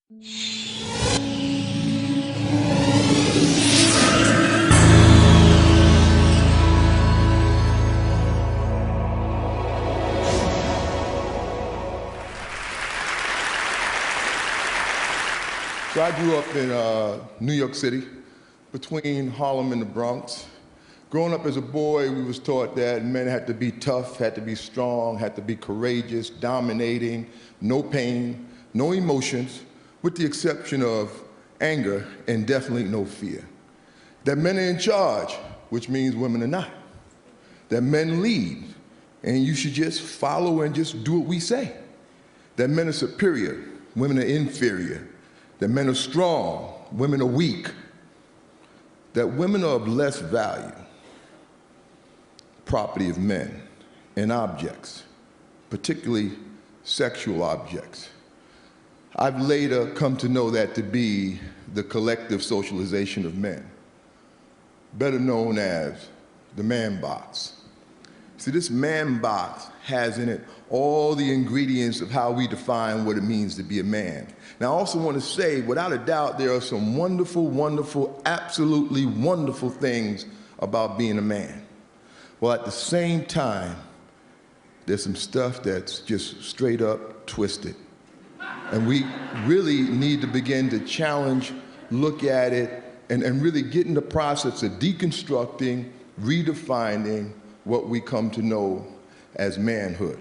So I grew up in New York City, between Harlem and the Bronx. Growing up as a boy, we was taught that men had to be tough, had to be strong, had to be courageous, dominating, no pain, no emotions, with the exception of anger and definitely no fear. That men are in charge, which means women are not. That men lead, and you should just follow and just do what we say. That men are superior, women are inferior. That men are strong, women are weak. That women are of less value, property of men, and objects, particularly sexual objects. I've later come to know that to be the collective socialization of men, better known as the man box. See, this man box has in it all the ingredients of how we define what it means to be a man. Now, I also want to say, without a doubt, there are some wonderful, wonderful, absolutely wonderful things about being a man. Well, at the same time, there's some stuff that's just straight up twisted. And we really need to begin to challenge, look at it, and really get in the process of deconstructing, redefining what we come to know as manhood.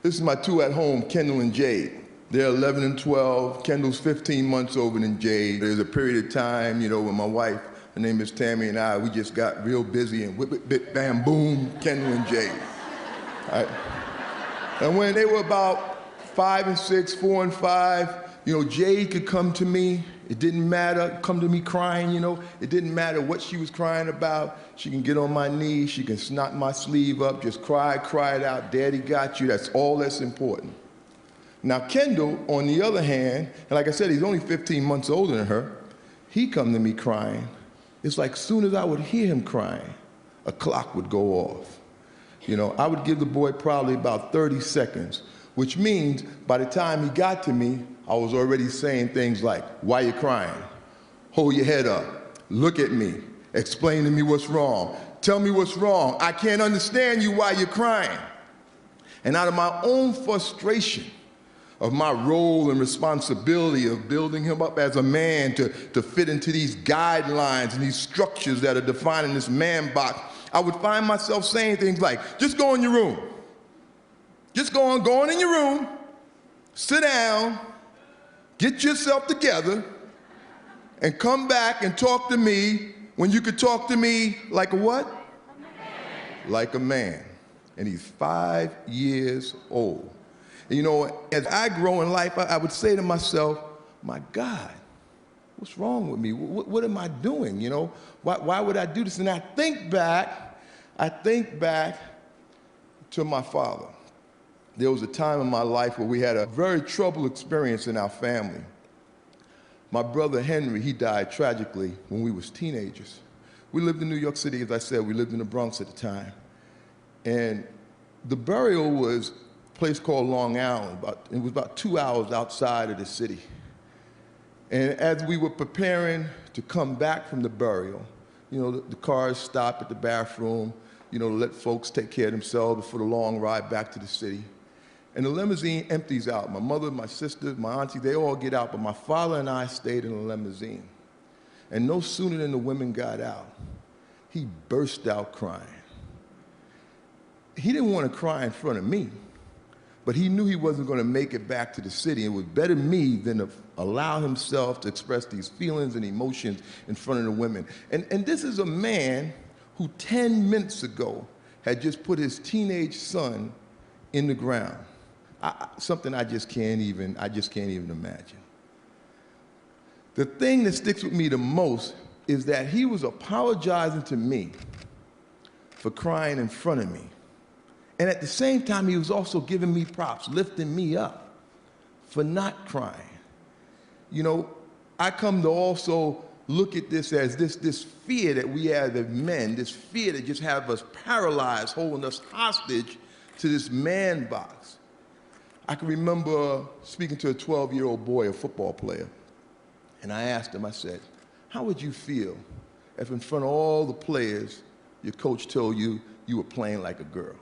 This is my two at home, Kendall and Jade. They're 11 and 12. Kendall's 15 months older than Jade. There's a period of time, when my wife, her name is Tammy, and we just got real busy and whip, whip, bip, bam, boom, Kendall and Jade. All right? And when they were about 5 and 6, 4 and 5, Jade could come to me. It didn't matter, come to me crying, It didn't matter what she was crying about. She can get on my knee, she can snot my sleeve up, just cry it out, Daddy got you, that's all that's important. Now Kendall, on the other hand, and like I said, he's only 15 months older than her, he come to me crying. It's like soon as I would hear him crying, a clock would go off. I would give the boy probably about 30 seconds, which means by the time he got to me, I was already saying things like, why you crying? Hold your head up, look at me, explain to me what's wrong, tell me what's wrong, I can't understand you while you're crying. And out of my own frustration of my role and responsibility of building him up as a man to fit into these guidelines and these structures that are defining this man box, I would find myself saying things like, just go in your room. Just go on in your room, sit down, get yourself together, and come back and talk to me when you could talk to me like a what? A man. Like a man. And he's 5 years old. And as I grow in life, I would say to myself, my God, what's wrong with me? What am I doing? Why would I do this? And I think back to my father. There was a time in my life where we had a very troubled experience in our family. My brother Henry, he died tragically when we was teenagers. We lived in New York City, as I said, we lived in the Bronx at the time. And the burial was a place called Long Island. It was about 2 hours outside of the city. And as we were preparing to come back from the burial, the cars stopped at the bathroom, to let folks take care of themselves before the long ride back to the city. And the limousine empties out. My mother, my sister, my auntie, they all get out, but my father and I stayed in the limousine. And no sooner than the women got out, he burst out crying. He didn't want to cry in front of me, but he knew he wasn't going to make it back to the city. It was better me than to allow himself to express these feelings and emotions in front of the women. And this is a man who 10 minutes ago had just put his teenage son in the ground. Something I just can't even imagine. The thing that sticks with me the most is that he was apologizing to me for crying in front of me. And at the same time, he was also giving me props, lifting me up for not crying. I come to also look at this as this fear that we have as men, this fear that just have us paralyzed, holding us hostage to this man box. I can remember speaking to a 12-year-old boy, a football player, and I asked him, I said, how would you feel if in front of all the players, your coach told you you were playing like a girl?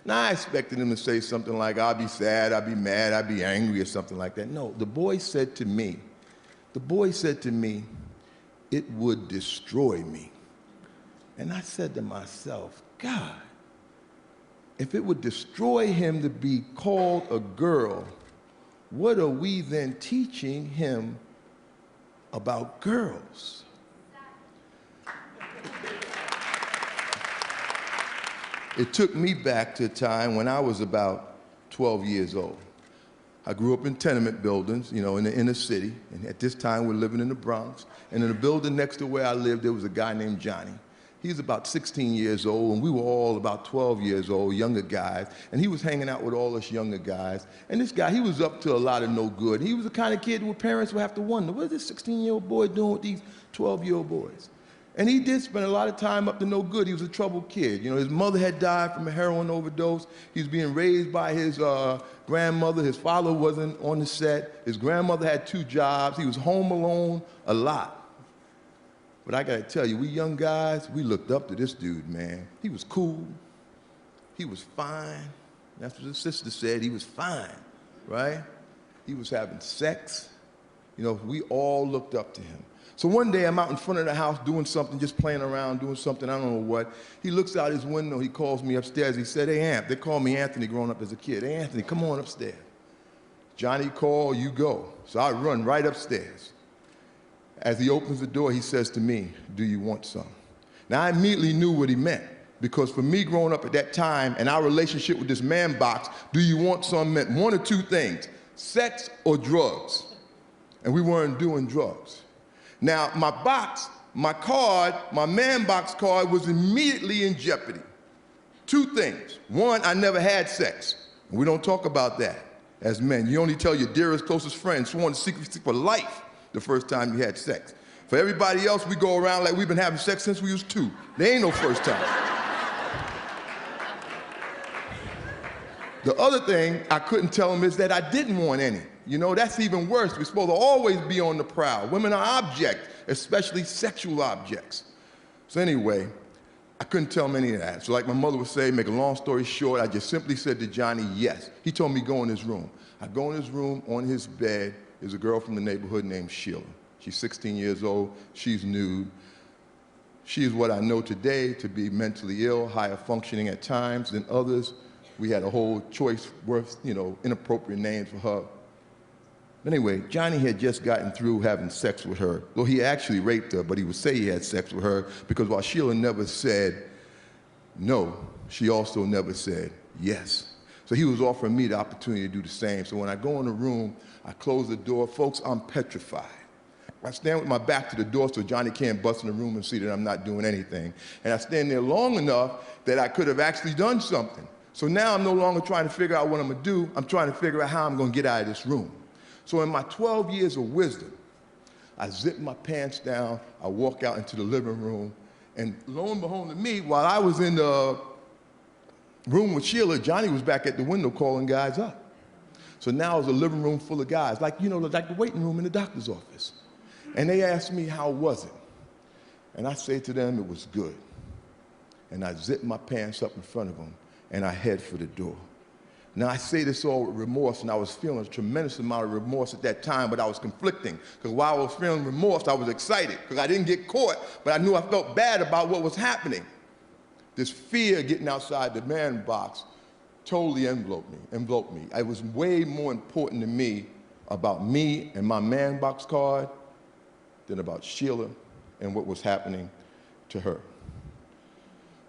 Now, I expected him to say something like, I'll be sad, I'll be mad, I'll be angry, or something like that. No, the boy said to me, it would destroy me. And I said to myself, God, if it would destroy him to be called a girl, what are we then teaching him about girls? It took me back to a time when I was about 12 years old. I grew up in tenement buildings, you know, in the inner city, and at this time we're living in the Bronx. And in the building next to where I lived, there was a guy named Johnny. He was about 16 years old, and we were all about 12 years old, younger guys, and he was hanging out with all us younger guys. And this guy, he was up to a lot of no good. He was the kind of kid where parents would have to wonder, what is this 16-year-old boy doing with these 12-year-old boys? And he did spend a lot of time up to no good. He was a troubled kid. You know, his mother had died from a heroin overdose. He was being raised by his grandmother. His father wasn't on the set. His grandmother had 2 jobs. He was home alone a lot. But I gotta tell you, we young guys, we looked up to this dude, man. He was cool. He was fine. That's what his sister said. He was fine, right? He was having sex. You know, we all looked up to him. So one day I'm out in front of the house doing something, just playing around, doing something, I don't know what. He looks out his window, he calls me upstairs. He said, hey, Amp, they called me Anthony growing up as a kid. Hey, Anthony, come on upstairs. Johnny called, you go. So I run right upstairs. As he opens the door, he says to me, do you want some? Now, I immediately knew what he meant, because for me growing up at that time and our relationship with this man box, do you want some meant one or two things, sex or drugs. And we weren't doing drugs. Now, my box, my card, my man box card was immediately in jeopardy. 2 things. One, I never had sex. We don't talk about that as men. You only tell your dearest, closest friends sworn to secrecy for life the first time you had sex. For everybody else, we go around like we've been having sex since we was 2. There ain't no first time. The other thing I couldn't tell them is that I didn't want any. You know, that's even worse. We're supposed to always be on the prowl. Women are objects, especially sexual objects. So anyway, I couldn't tell him any of that. So like my mother would say, make a long story short, I just simply said to Johnny, yes. He told me go in his room. I go in his room, on his bed is a girl from the neighborhood named Sheila. She's 16 years old, she's nude. She is what I know today to be mentally ill, higher functioning at times than others. We had a whole choice worth, you know, inappropriate names for her. Anyway, Johnny had just gotten through having sex with her. Well, he actually raped her, but he would say he had sex with her because while Sheila never said no, she also never said yes. So he was offering me the opportunity to do the same. So when I go in the room, I close the door. Folks, I'm petrified. I stand with my back to the door so Johnny can't bust in the room and see that I'm not doing anything. And I stand there long enough that I could have actually done something. So now I'm no longer trying to figure out what I'm gonna do. I'm trying to figure out how I'm gonna get out of this room. So in my 12 years of wisdom, I zip my pants down, I walk out into the living room, and lo and behold to me, while I was in the room with Sheila, Johnny was back at the window calling guys up. So now it's a living room full of guys, like, you know, like the waiting room in the doctor's office. And they asked me, how was it? And I say to them, it was good. And I zip my pants up in front of them, and I head for the door. Now, I say this all with remorse, and I was feeling a tremendous amount of remorse at that time, but I was conflicting, because while I was feeling remorse, I was excited, because I didn't get caught, but I knew I felt bad about what was happening. This fear getting outside the man box totally enveloped me. It was way more important to me about me and my man box card than about Sheila and what was happening to her.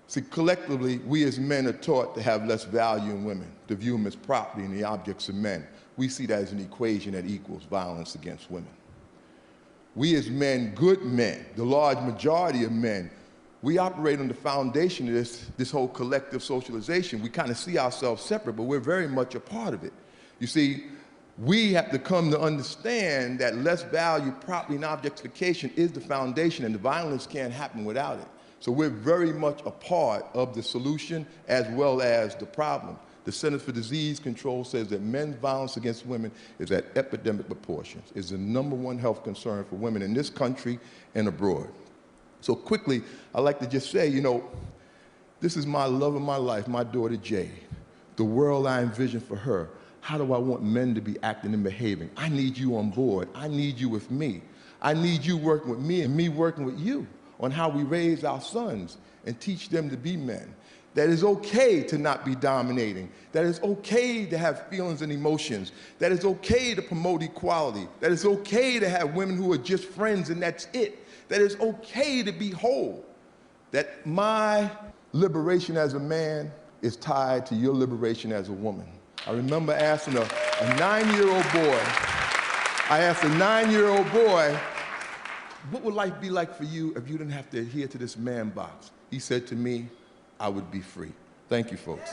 See, collectively, we as men are taught to have less value in women, to view them as property and the objects of men. We see that as an equation that equals violence against women. We as men, good men, the large majority of men, we operate on the foundation of this whole collective socialization. We kind of see ourselves separate, but we're very much a part of it. You see, we have to come to understand that less value, property, and objectification is the foundation, and the violence can't happen without it. So we're very much a part of the solution as well as the problem. The Centers for Disease Control says that men's violence against women is at epidemic proportions. It's the #1 health concern for women in this country and abroad. So quickly, I'd like to just say, this is my love of my life, my daughter Jade. The world I envision for her. How do I want men to be acting and behaving? I need you on board. I need you with me. I need you working with me and me working with you on how we raise our sons and teach them to be men. That it's okay to not be dominating. That it's okay to have feelings and emotions. That it's okay to promote equality. That it's okay to have women who are just friends and that's it. That it's okay to be whole. That my liberation as a man is tied to your liberation as a woman. I remember asking a 9-year-old boy, what would life be like for you if you didn't have to adhere to this man box? He said to me, I would be free. Thank you, folks.